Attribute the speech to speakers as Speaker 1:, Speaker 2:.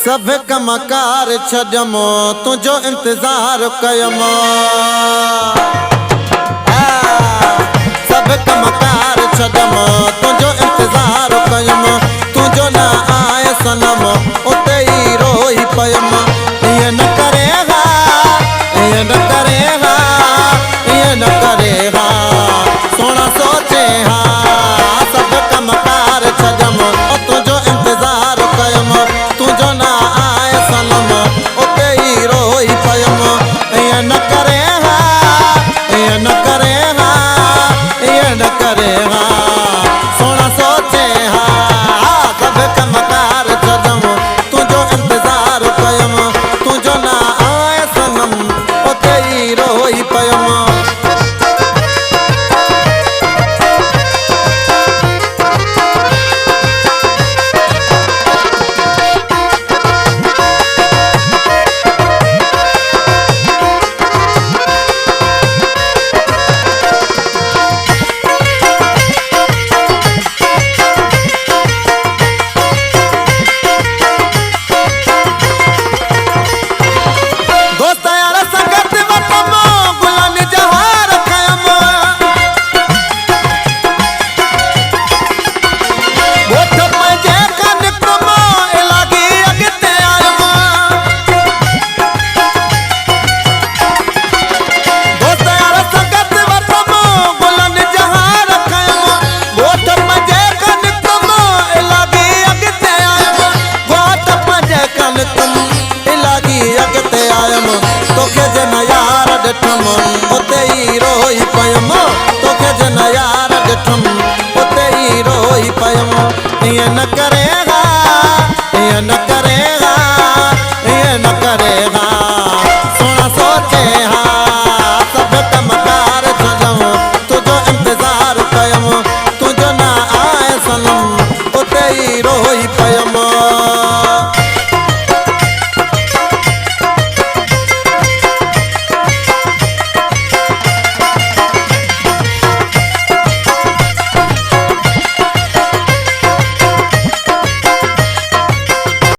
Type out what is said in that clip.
Speaker 1: सब कमकार छॾियमो तुझो इंतजार कयमो सब कमकार छॾियमो तुझो इंतजार कयमो तुझो न आए सनम उते ही रोई पयमो ये न करेगा ये न करेगा ये न करेगा सोना सोचे सब कमकार छॾियमो तुझो इंतजार कयमो तुझो न आए सनम उते ही रोई पयमो ये न करेगा ये न करेगा ये न करेगा सोना सोचे सब कमकार छॾियमो तुझो इंतजार कयमो तुझो न आए सनम उते ही रोई पयमो तोखे जन यार ॾिठम उते ही रोई पयमो तोखे जन यार ॾिठम उते ही रोई पयमो ईअं न करे